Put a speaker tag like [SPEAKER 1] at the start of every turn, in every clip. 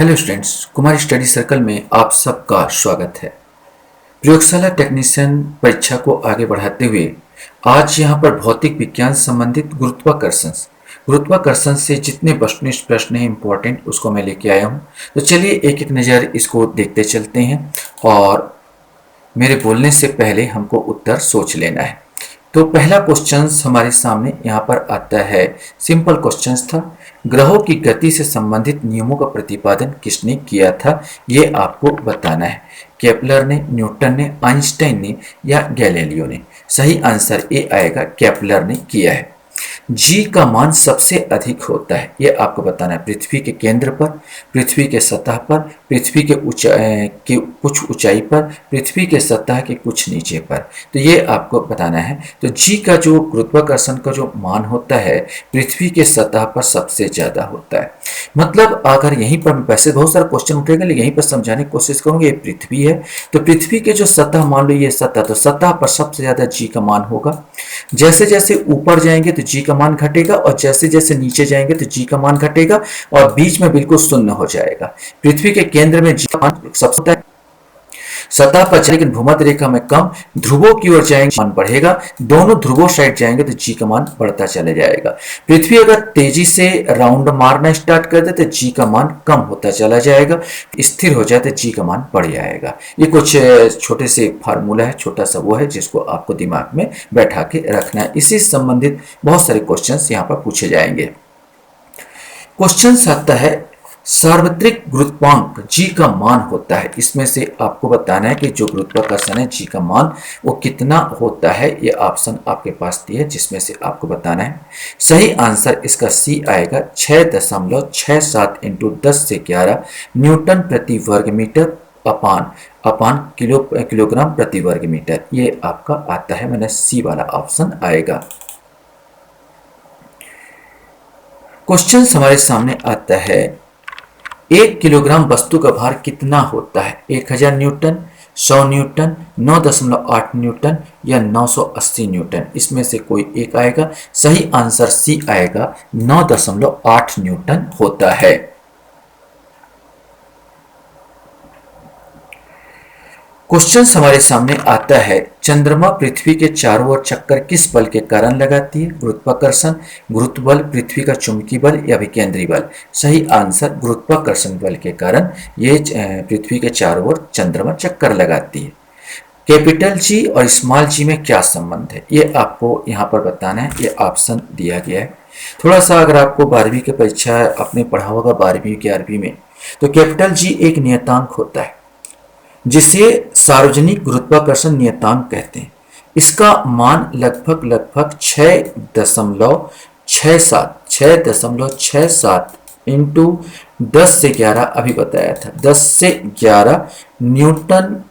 [SPEAKER 1] Hello students, Kumar study circle में आप सबका स्वागत है। प्रयोगशाला टेक्नीशियन परीक्षा को आगे बढ़ाते हुए आज यहाँ पर भौतिक विज्ञान संबंधित गुरुत्वाकर्षण से जितने वस्तुनिष्ठ प्रश्न हैं इम्पोर्टेंट, उसको मैं लेके आया हूँ। तो चलिए एक एक नज़र इसको देखते चलते हैं और मेरे बोलने से पहले हमको उत्तर सोच लेना है। तो पहला क्वेश्चन हमारे सामने यहाँ पर आता है, सिंपल क्वेश्चन था, ग्रहों की गति से संबंधित नियमों का प्रतिपादन किसने किया था, ये आपको बताना है। केपलर ने, न्यूटन ने, आइंस्टाइन ने या गैलीलियो ने। सही आंसर ए आएगा, केपलर ने किया है। जी का मान सबसे अधिक होता है, ये आपको बताना है। पृथ्वी के केंद्र पर, पृथ्वी के सतह पर, पृथ्वी के कुछ ऊंचाई पर, पृथ्वी के सतह के कुछ नीचे पर। तो ये आपको बताना है। तो जी का जो गुरुत्वाकर्षण का जो मान होता है पृथ्वी के सतह पर सबसे ज़्यादा होता है। मतलब अगर यहीं पर, वैसे बहुत सारा क्वेश्चन उठेगा लेकिन यहीं पर समझाने की कोशिश करूँगी। ये पृथ्वी है तो पृथ्वी के जो सतह, मान लो ये सतह, तो सतह पर सबसे ज़्यादा जी का मान होगा। जैसे जैसे ऊपर जाएंगे तो जी का मान घटेगा और जैसे जैसे नीचे जाएंगे तो जी का मान घटेगा और बीच में बिल्कुल शून्य हो जाएगा। पृथ्वी के केंद्र में जी का मान सबसे होता है, सतह पर लेकिन भूमध्य रेखा में कम, ध्रुवों की ओर जाएंगे मान बढ़ेगा, दोनों ध्रुवों साइड जाएंगे तो जी का मान बढ़ता चले जाएगा। पृथ्वी अगर तेजी से राउंड मारना स्टार्ट कर दे तो जी का मान कम होता चला जाएगा, स्थिर हो जाए तो जी का मान बढ़ जाएगा। ये कुछ छोटे से फार्मूला है, छोटा सा वो है जिसको आपको दिमाग में बैठा के रखना है। इसी संबंधित बहुत सारे क्वेश्चन यहाँ पर पूछे जाएंगे। क्वेश्चन आता है, सार्वत्रिक गुरुत्वांक जी का मान होता है, इसमें से आपको बताना है कि जो गुरुत्वाकर्षण है जी का मान वो कितना होता है। ये ऑप्शन आपके पास दिए जिसमें से आपको बताना है। सही आंसर इसका सी आएगा, 6.67 इंटू 10 से 11 न्यूटन प्रति वर्ग मीटर अपान किलोग्राम प्रति वर्ग मीटर। ये आपका आता है, मैंने सी वाला ऑप्शन आएगा। क्वेश्चन हमारे सामने आता है, 1 किलोग्राम वस्तु का भार कितना होता है? 1000 न्यूटन, 100 न्यूटन, 9.8 न्यूटन या 980 न्यूटन। इसमें से कोई एक आएगा। सही आंसर सी आएगा, 9.8 न्यूटन होता है। क्वेश्चन हमारे सामने आता है, चंद्रमा पृथ्वी के चारों ओर चक्कर किस बल के कारण लगाती है? गुरुत्वाकर्षण, गुरुत्व बल, पृथ्वी का चुंबकीय बल या विकेंद्रीय बल। सही आंसर गुरुत्वाकर्षण बल के कारण ये पृथ्वी के चारों ओर चंद्रमा चक्कर लगाती है। कैपिटल जी और स्मॉल जी में क्या संबंध है, ये आपको यहाँ पर बताना है। ये ऑप्शन दिया गया है। थोड़ा सा अगर आपको 12वीं की परीक्षा आपने पढ़ा होगा 12वीं 11वीं में, तो कैपिटल जी एक नियतांक होता है जिसे सार्वजनिक गुरुत्वाकर्षण नियतांक कहते हैं। इसका मान लगभग 6.67 इंटू 10 से 11 अभी बताया था, 10 से 11 न्यूटन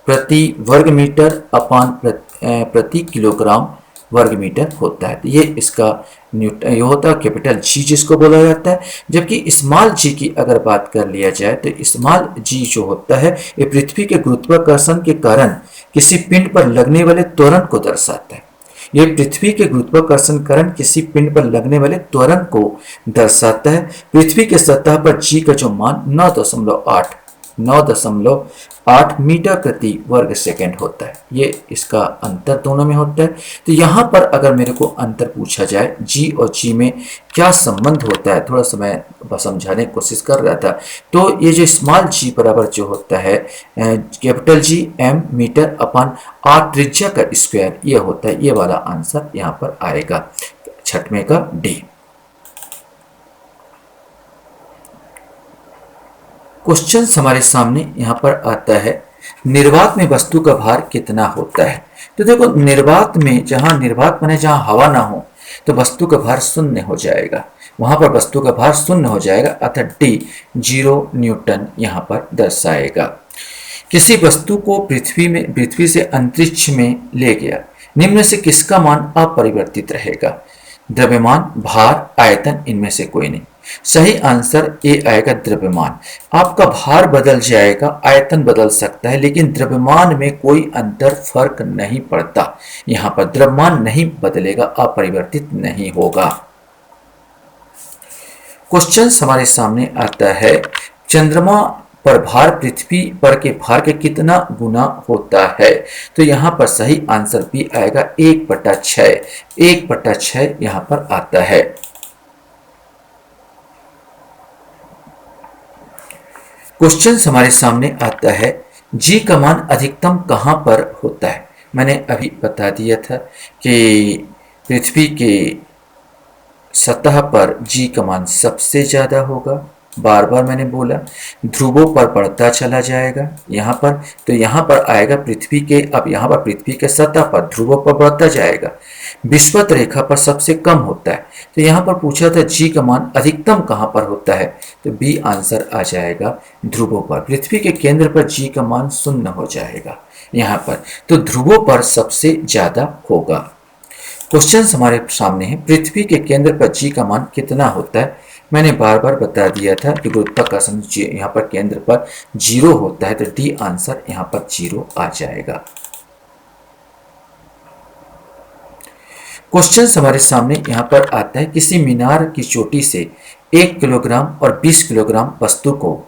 [SPEAKER 1] प्रति वर्ग मीटर अपान प्रति किलोग्राम वर्ग मीटर होता है। तो ये इसका न्यूटन ये होता है, कैपिटल जी जिसको बोला जाता है। जबकि स्मॉल जी की अगर बात कर लिया जाए तो स्मॉल जी जो होता है ये पृथ्वी के गुरुत्वाकर्षण के कारण किसी पिंड पर लगने वाले त्वरण को दर्शाता है। ये पृथ्वी के गुरुत्वाकर्षण कारण किसी पिंड पर लगने वाले त्वरण को दर्शाता है। पृथ्वी के सतह पर जी का जो मान 9.8 मीटर प्रति वर्ग सेकंड होता है। ये इसका अंतर दोनों में होता है। तो यहाँ पर अगर मेरे को अंतर पूछा जाए जी और जी में क्या संबंध होता है, थोड़ा सा मैं समझाने की कोशिश कर रहा था। तो ये जो स्मॉल जी बराबर जो होता है capital G M metre upon R त्रिज्या का स्क्वायर, ये होता है। ये वाला आंसर यहाँ पर आएगा, छठवें का डी। क्वेश्चन हमारे सामने यहाँ पर आता है, निर्वात में वस्तु का भार कितना होता है? तो देखो, निर्वात में, जहाँ हवा ना हो तो वस्तु का भार शून्य हो जाएगा, वहां पर वस्तु का भार शून्य हो जाएगा, अर्थात डी 0 न्यूटन यहाँ पर दर्शाएगा। किसी वस्तु को पृथ्वी से अंतरिक्ष में ले गया, निम्न से किसका मान अपरिवर्तित रहेगा? द्रव्यमान, भार, आयतन, इनमें से कोई नहीं। सही आंसर ए आएगा, द्रव्यमान। आपका भार बदल जाएगा, आयतन बदल सकता है, लेकिन द्रव्यमान में कोई अंतर फर्क नहीं पड़ता। यहाँ पर द्रव्यमान नहीं बदलेगा, अपरिवर्तित नहीं होगा। क्वेश्चन हमारे सामने आता है, चंद्रमा पर भार पृथ्वी पर के भार के कितना गुना होता है? तो यहां पर सही आंसर भी आएगा 1/6। 1/6 यहां पर आता है। क्वेश्चन हमारे सामने आता है, जी का मान अधिकतम कहां पर होता है? मैंने अभी बता दिया था कि पृथ्वी के सतह पर जी का मान सबसे ज्यादा होगा। बार बार मैंने बोला, ध्रुवों पर बढ़ता चला जाएगा यहाँ पर, तो यहाँ पर आएगा पृथ्वी के, अब यहाँ पर पृथ्वी के सतह पर ध्रुवों पर बढ़ता जाएगा। विषुवत रेखा पर सबसे कम होता है, तो यहाँ पर पूछा था जी का मान अधिकतम कहाँ पर होता है, तो बी आंसर आ जाएगा ध्रुवों पर। पृथ्वी के केंद्र पर जी का मान 0 हो जाएगा यहाँ पर, तो ध्रुवों पर सबसे ज्यादा होगा। क्वेश्चन हमारे सामने है, पृथ्वी के केंद्र पर जी का मान कितना होता है? मैंने बार बार बता दिया था कि गुरुत्वाकर्षण यहाँ पर केंद्र पर 0 होता है, तो डी आंसर यहाँ पर 0 आ जाएगा। क्वेश्चन हमारे सामने यहाँ पर आता है, किसी मीनार की चोटी से 1 किलोग्राम और 20 किलोग्राम वस्तु को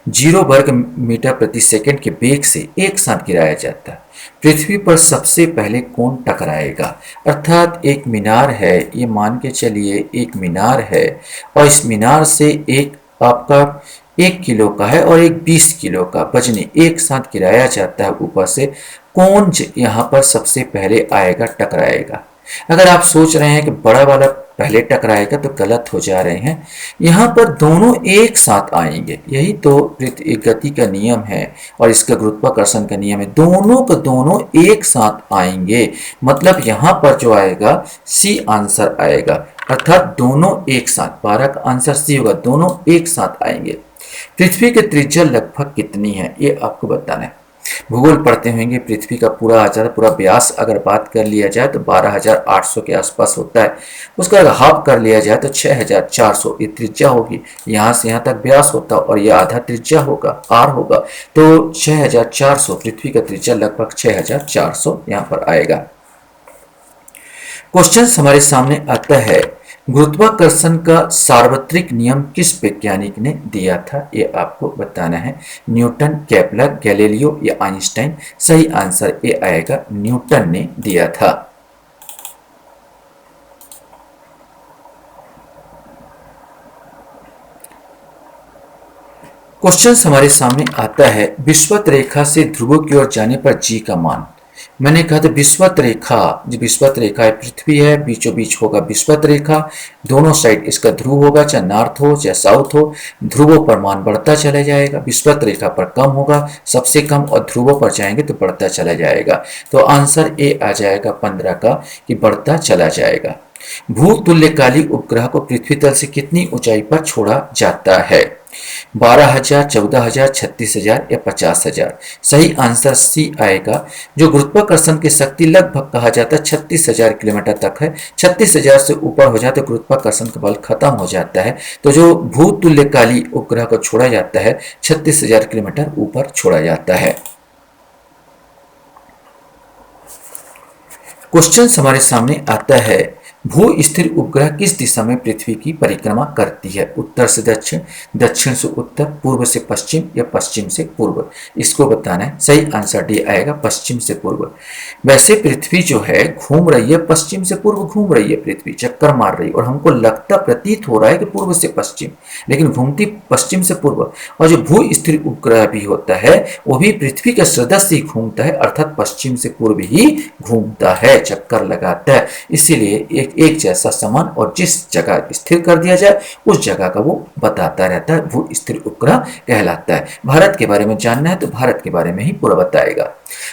[SPEAKER 1] 0 वर्ग मीटर प्रति सेकंड के वेग से एक साथ गिराया जाता है। पृथ्वी पर सबसे पहले कौन टकराएगा? अर्थात एक मीनार है, ये मान के चलिए एक मीनार है, और इस मीनार से एक आपका 1 किलो का है और एक 20 किलो का वजनी एक साथ गिराया जाता है ऊपर से। कौन यहाँ पर सबसे पहले आएगा, टकराएगा? अगर आप सोच रहे हैं कि बड़ा वाला पहले टकराएगा, तो गलत हो जा रहे हैं। यहाँ पर दोनों एक साथ आएंगे, यही तो गति का नियम है और इसका गुरुत्वाकर्षण का नियम है। दोनों को दोनों एक साथ आएंगे, मतलब यहाँ पर जो आएगा सी आंसर आएगा, अर्थात दोनों एक साथ। 12 का आंसर सी होगा, दोनों एक साथ आएंगे। पृथ्वी की त्रिज्या लगभग कितनी है, ये आपको बताना है। भूगोल पढ़ते होंगे, पृथ्वी का पूरा आ जाता, पूरा व्यास अगर बात कर लिया जाए तो 12,800 के आसपास होता है। उसका अगर हाफ कर लिया जाए तो 6,400 ये त्रिज्या होगी। यहाँ से यहाँ तक व्यास होता और ये आधा त्रिज्या होगा, आर होगा, तो 6,400 पृथ्वी का त्रिज्या लगभग 6,400 यहाँ पर आएगा। क्वेश्चन हमारे सामने आता है, गुरुत्वाकर्षण का सार्वत्रिक नियम किस वैज्ञानिक ने दिया था? ये आपको बताना है। न्यूटन, केपलर, गैलीलियो या आइंस्टाइन? सही आंसर ये आएगा, न्यूटन ने दिया था। क्वेश्चन हमारे सामने आता है, विषुवत रेखा से ध्रुवों की ओर जाने पर जी का मान। मैंने कहा था विषुवत रेखा, जो विषुवत रेखा है पृथ्वी है, बीचों बीच होगा विषुवत रेखा, दोनों साइड इसका ध्रुव होगा, चाहे नॉर्थ हो चाहे साउथ हो। ध्रुवों पर मान बढ़ता चला जाएगा, विषुवत रेखा पर कम होगा, सबसे कम, और ध्रुवों पर जाएंगे तो बढ़ता चला जाएगा। तो आंसर ए आ जाएगा 15 का, कि बढ़ता चला जाएगा। भूतुल्यकाली उपग्रह को पृथ्वी तल से कितनी ऊंचाई पर छोड़ा जाता है? 12,000, 14,000, 36,000 या 50,000? सही आंसर सी आएगा। जो गुरुत्वाकर्षण की शक्ति लगभग कहा जाता है 36,000 किलोमीटर तक है। 36,000 से ऊपर हो जाता है गुरुत्वाकर्षण का बल खत्म हो जाता है। तो जो भूतुल्यकाली उपग्रह को छोड़ा जाता है 36,000 किलोमीटर ऊपर छोड़ा जाता है। क्वेश्चन हमारे सामने आता है, भू स्थिर उपग्रह किस दिशा में पृथ्वी की परिक्रमा करती है? उत्तर से दक्षिण, दक्षिण से उत्तर, पूर्व से पश्चिम या पश्चिम से पूर्व? इसको बताना है। सही आंसर डी आएगा, पश्चिम से पूर्व। वैसे पृथ्वी जो है घूम रही है, पश्चिम से पूर्व घूम रही है, पृथ्वी चक्कर मार रही है, और हमको लगता प्रतीत हो रहा है कि पूर्व से पश्चिम, लेकिन घूमती पश्चिम से पूर्व। और जो भू स्थिर उपग्रह भी होता है वो भी पृथ्वी के सदस्य ही घूमता है, अर्थात पश्चिम से पूर्व ही घूमता है, चक्कर लगाता है। इसीलिए एक जैसा समान और जिस जगह स्थिर कर दिया जाए उस जगह का वो बताता रहता है, भू स्थिर उपग्रह कहलाता है। भारत के बारे में जानना है तो भारत के बारे में ही पूरा बताएगा।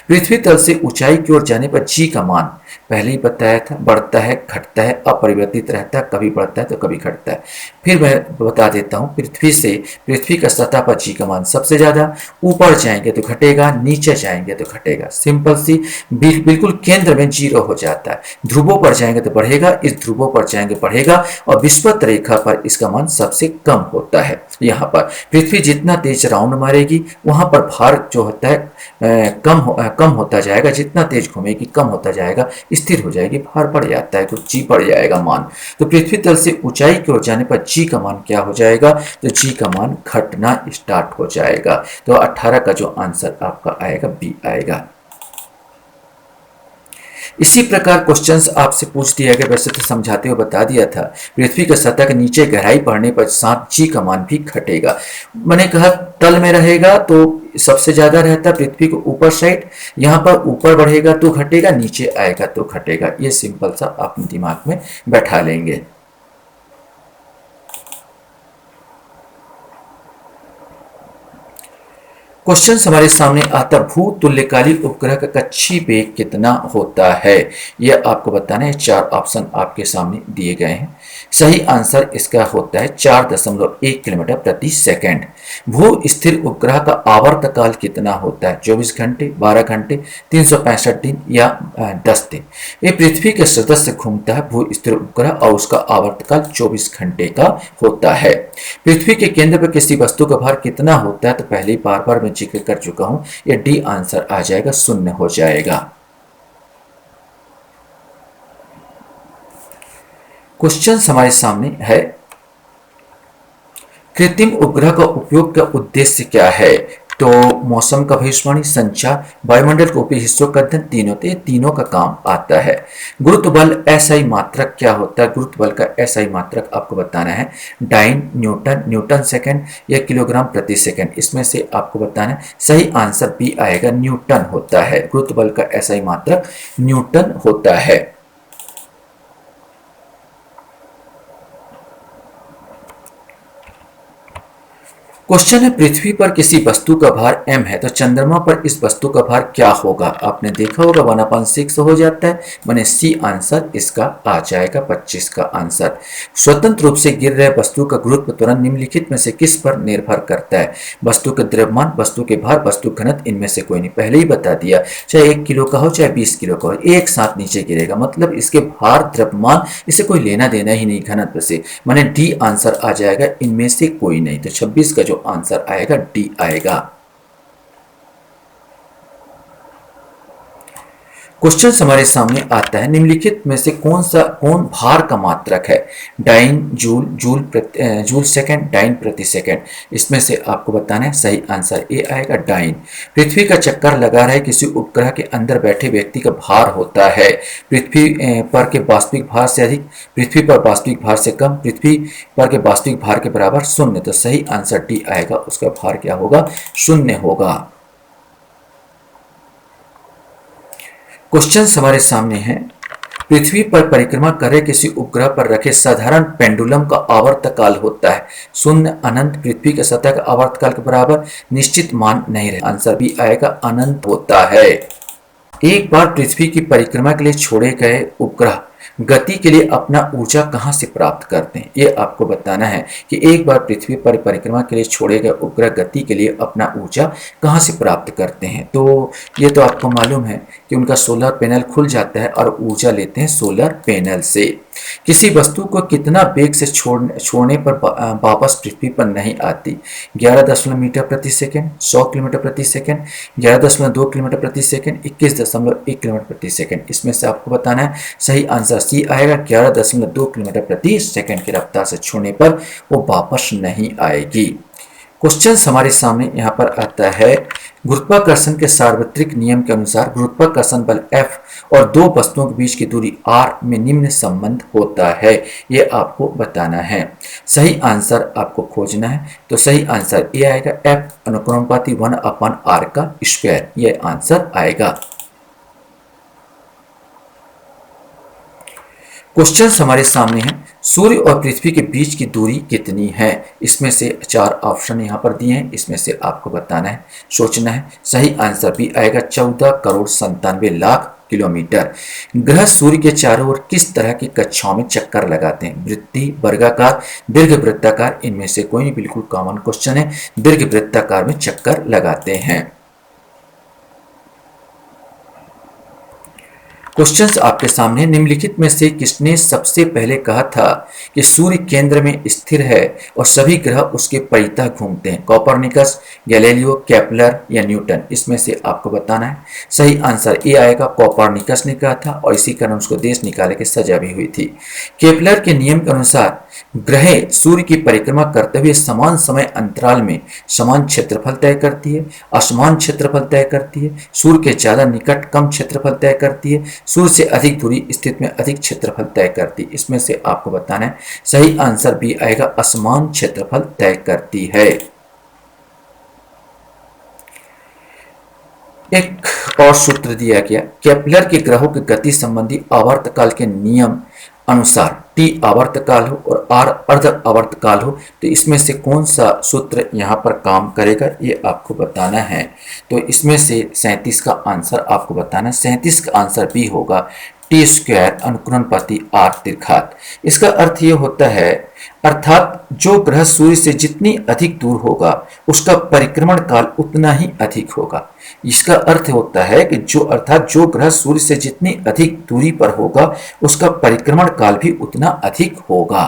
[SPEAKER 1] पृथ्वी तल से ऊंचाई की ओर जाने पर जी का मान पहले ही बताया था, बढ़ता है, घटता है, अपरिवर्तित रहता है, कभी बढ़ता है तो कभी घटता है। फिर मैं बता देता हूँ, पृथ्वी का सतह पर जी का मान सबसे ज्यादा, ऊपर जाएंगे तो घटेगा, नीचे जाएंगे तो घटेगा। सिंपल सी, बिल्कुल केंद्र में 0 हो जाता है। ध्रुवों पर जाएंगे तो बढ़ेगा, इस ध्रुवों पर जाएंगे बढ़ेगा, और विषुवत रेखा पर इसका मान सबसे कम होता है। यहाँ पर पृथ्वी जितना तेज राउंड मारेगी वहां पर भार जो होता है कम कम होता जाएगा, जितना तेज घूमेगी कम होता जाएगा, स्थिर हो जाएगी, भार बढ़ जाता है तो जी बढ़ जाएगा मान। तो पृथ्वी तल से ऊंचाई की ओर जाने पर जी का मान क्या हो जाएगा, तो जी का मान घटना स्टार्ट हो जाएगा। तो 18 का जो आंसर आपका आएगा बी आएगा। इसी प्रकार क्वेश्चंस आपसे पूछ दिया गया, वैसे तो समझाते हुए बता दिया था। पृथ्वी के सतह के नीचे गहराई बढ़ने पर साथ जी का मान भी घटेगा। मैंने कहा तल में रहेगा तो सबसे ज्यादा रहता पृथ्वी के ऊपर साइड, यहाँ पर ऊपर बढ़ेगा तो घटेगा, नीचे आएगा तो घटेगा। ये सिंपल सा आप दिमाग में बैठा लेंगे। क्वेश्चन हमारे सामने आता, भू तुल्यकाली उपग्रह का कक्षीय वेग कितना होता है, यह आपको बताना है। 4 ऑप्शन आपके सामने दिए गए हैं। सही आंसर इसका होता है 4.1 किलोमीटर प्रति सेकंड। भू स्थिर उपग्रह का आवर्तकाल कितना होता है, 24 घंटे, 12 घंटे, 365 दिन या 10 दिन। ये पृथ्वी के सदस्य घूमता है भू स्थिर उपग्रह और उसका आवर्तकाल 24 घंटे का होता है। पृथ्वी के केंद्र पर किसी वस्तु का भार कितना होता है, तो पहले ही बार बार मैं जिक्र कर चुका हूं, ये डी आंसर आ जाएगा, 0 हो जाएगा। क्वेश्चन हमारे सामने है, कृत्रिम उपग्रह का उपयोग का उद्देश्य क्या है, तो मौसम का भविष्यवाणी, संचार, वायुमंडल के ऊपरी हिस्सों का अध्ययन, तीनों का काम आता है। गुरुत्व बल एसआई मात्रक क्या होता है, गुरुत्व बल का एसआई मात्रक आपको बताना है। डाइन न्यूटन, न्यूटन सेकंड या किलोग्राम प्रति सेकंड, इसमें से आपको बताना है। सही आंसर बी आएगा, न्यूटन होता है। गुरुत्व बल का एसआई मात्रक न्यूटन होता है। क्वेश्चन है, पृथ्वी पर किसी वस्तु का भार m है तो चंद्रमा पर इस वस्तु का भार क्या होगा। आपने देखा होगा 1/6 हो जाता है, माने सी आंसर इसका आ जाएगा, 25 का आंसर। स्वतंत्र रूप से गिर रहे वस्तु का गुरुत्व त्वरण निम्नलिखित में से किस पर निर्भर करता है, वस्तु के द्रव्यमान, वस्तु के भार, वस्तु घनत्व, इनमें से कोई नहीं। पहले ही बता दिया, चाहे 1 किलो का हो चाहे 20 किलो का हो, एक साथ नीचे गिरेगा, मतलब इसके भार, द्रव्यमान, इसे कोई लेना देना ही नहीं घनत्व से, माने डी आंसर आ जाएगा, इनमें से कोई नहीं। तो 26 का जो आंसर आएगा डी आएगा। क्वेश्चन हमारे सामने आता है, निम्नलिखित में से कौन भार का मात्रक है, dyne joule, joule second, dyne प्रति सेकंड, इसमें से आपको बताना है। सही आंसर ए आएगा, डाइन। पृथ्वी का चक्कर लगा रहे किसी उपग्रह के अंदर बैठे व्यक्ति का भार होता है, पृथ्वी पर के वास्तविक भार से अधिक, पृथ्वी पर वास्तविक भार से कम, पृथ्वी पर के वास्तविक भार के बराबर, 0। तो सही आंसर डी आएगा, उसका भार क्या होगा, 0 होगा। क्वेश्चन हमारे सामने है, पृथ्वी पर परिक्रमा कर रहे किसी उपग्रह पर रखे साधारण पेंडुलम का आवर्तकाल होता है 0, अनंत, पृथ्वी के सतह का आवर्तकाल के बराबर, निश्चित मान नहीं रहे। आंसर भी आएगा, अनंत होता है। एक बार पृथ्वी की परिक्रमा के लिए छोड़े गए उपग्रह गति के लिए अपना ऊर्जा कहां से प्राप्त करते हैं, ये आपको बताना है कि एक बार पृथ्वी पर परिक्रमा के लिए छोड़े गए उपग्रह गति के लिए अपना ऊर्जा कहां से प्राप्त करते हैं। तो ये तो आपको मालूम है कि उनका सोलर पैनल खुल जाता है और ऊर्जा लेते हैं सोलर पैनल से। किसी वस्तु को कितना वेग से छोड़ने पर वापस पृथ्वी पर नहीं आती, 11 मीटर प्रति सेकंड, 100 किलोमीटर प्रति सेकंड, 11.2 किलोमीटर प्रति सेकंड, 21.1 किलोमीटर प्रति सेकंड, इसमें से आपको बताना है। सही आंसर सी आएगा, 11.2 किलोमीटर प्रति सेकंड की रफ्तार से छोड़ने पर वो वापस नहीं आएगी। क्वेश्चन हमारे सामने यहाँ पर आता है, गुरुत्वाकर्षण के सार्वत्रिक नियम के अनुसार गुरुत्वाकर्षण बल F और दो वस्तुओं के बीच की दूरी R में निम्न संबंध होता है, ये आपको बताना है। सही आंसर आपको खोजना है, तो सही आंसर ये आएगा, F अनुक्रमानुपाती 1/r का स्क्वायर, ये आंसर आएगा। क्वेश्चन हमारे सामने है, सूर्य और पृथ्वी के बीच की दूरी कितनी है, इसमें से 4 ऑप्शन यहाँ पर दिए हैं, इसमें से आपको बताना है, सोचना है। सही आंसर भी आएगा, 14,97,00,000 किलोमीटर। ग्रह सूर्य के चारों ओर किस तरह की कक्षाओं में चक्कर लगाते हैं, वृत्तीय, वर्गाकार, दीर्घवृत्ताकार, इनमें से कोई नहीं, बिल्कुल कॉमन क्वेश्चन है, दीर्घवृत्ताकार में चक्कर लगाते हैं। क्वेश्चंस आपके सामने। निम्नलिखित में से किसने सबसे पहले कहा था कि सूर्य केंद्र में स्थिर है और सभी ग्रह उसके परितः घूमते हैं? कोपरनिकस, गैलीलियो, केपलर या न्यूटन? इसमें से आपको बताना है। सही आंसर ए आएगा, कोपरनिकस ने कहा था और इसी कारण उसको देश निकाले की सजा भी हुई थी। केपलर के नियम के अनुसार ग्रह सूर्य की परिक्रमा करते हुए समान समय अंतराल में समान क्षेत्रफल तय करती है, असमान क्षेत्रफल तय करती है, सूर्य के ज्यादा निकट कम क्षेत्रफल तय करती है, सूर्य से अधिक दूरी स्थिति में अधिक क्षेत्रफल तय करती है। इसमें से आपको बताना है। सही आंसर बी आएगा, असमान क्षेत्रफल तय करती है। एक और सूत्र दिया गया, केपलर के ग्रहों की गति संबंधी आवर्तकाल के नियम अनुसार टी आवर्तकाल हो और आर अर्ध आवर्तकाल हो, तो इसमें से कौन सा सूत्र यहाँ पर काम करेगा ये आपको बताना है। तो इसमें से 37 का आंसर आपको बताना है। 37 का आंसर बी होगा, टी स्क्वायर अनुकरण प्रति आर तिरघात। इसका अर्थ ये होता है, अर्थात जो ग्रह सूर्य से जितनी अधिक दूर होगा उसका परिक्रमण काल उतना ही अधिक होगा। इसका अर्थ होता है कि जो ग्रह सूर्य से जितनी अधिक दूरी पर होगा उसका परिक्रमण काल भी उतना अधिक होगा।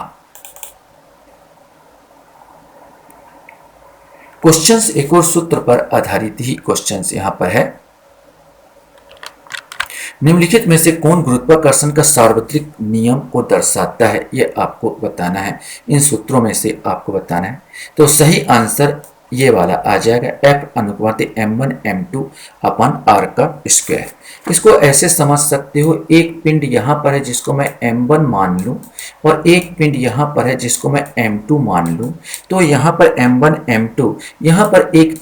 [SPEAKER 1] क्वेश्चंस एक और सूत्र पर आधारित ही क्वेश्चंस यहां पर है। निम्नलिखित में से कौन गुरुत्वाकर्षण का सार्वत्रिक नियम को दर्शाता है, यह आपको बताना है। इन सूत्रों में से आपको बताना है। तो सही आंसर ये वाला आ जाएगा, F अनुपात m1 m2 अपन r का स्क्वायर। इसको ऐसे समझ सकते हो, एक पिंड यहाँ पर है जिसको मैं m1 मान लूँ और एक पिंड यहाँ पर है जिसको मैं m2 मान लूँ। तो यहाँ पर m1 m2, यहाँ पर एक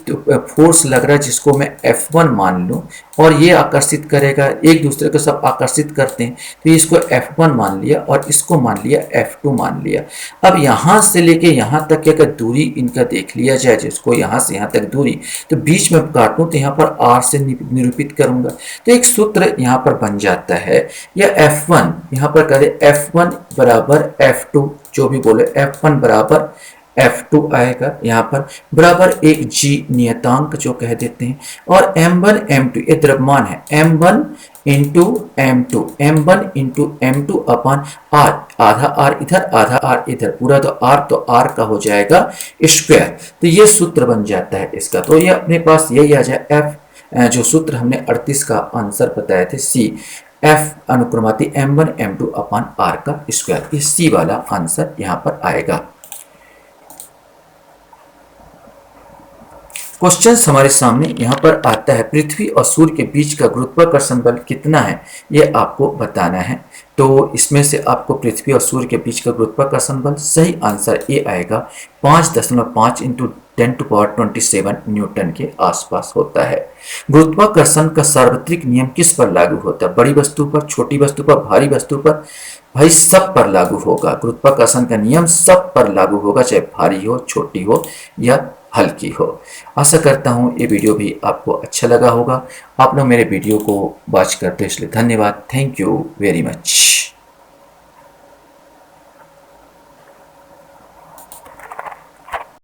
[SPEAKER 1] फोर्स लग रहा है जिसको मैं F1 मान लूँ और ये आकर्षित करेगा, एक दूसरे को सब आकर्षित करते हैं, तो इसको F1 मान लिया और इसको मान लिया F2 मान लिया। अब यहाँ से लेके यहाँ तक अगर दूरी इनका देख लिया जाए, जिसको यहाँ से यहाँ तक दूरी, तो बीच में काटूं तो यहाँ पर R से निरूपित करूंगा, तो एक सूत्र यहाँ पर बन जाता है। या F1 यहाँ पर करें, F1 बराबर F2, जो भी बोले F1 बराबर F2 आएगा, यहाँ पर बराबर एक G नियतांक जो कह देते हैं, और M1 M2 ये द्रव्यमान है, M1 into M2, M1 into M2 अपन R, आधा R इधर आधा R इधर, पूरा तो R का हो जाएगा स्क्वायर। तो ये सूत्र बन जाता है इसका। तो ये अपने पास यही आ जाए, F जो सूत्र हमने 38 का आंसर बताए थे, C F अनुक्रमाती M1 M2 अपन R का स्क्वायर, ये C वाला आंसर यहाँ पर आएगा। क्वेश्चन हमारे सामने यहाँ पर आता है, पृथ्वी और सूर्य के बीच का गुरुत्वाकर्षण बल कितना है, ये आपको बताना है। तो इसमें से आपको पृथ्वी और सूर्य के बीच का गुरुत्वाकर्षण बल, सही आंसर ए आएगा, 5.5 इंटू 10⁻27 न्यूटन के आसपास होता है। गुरुत्वाकर्षण का सार्वत्रिक नियम किस पर लागू होता है? बड़ी वस्तु पर, छोटी वस्तु पर, भारी वस्तु पर? भाई सब पर लागू होगा। गुरुत्वाकर्षण का नियम सब पर लागू होगा, चाहे भारी हो, छोटी हो या हल्की हो। आशा करता हूँ ये वीडियो भी आपको अच्छा लगा होगा। आप लोग मेरे वीडियो को वॉच करते हैं इसलिए धन्यवाद। Thank you very much.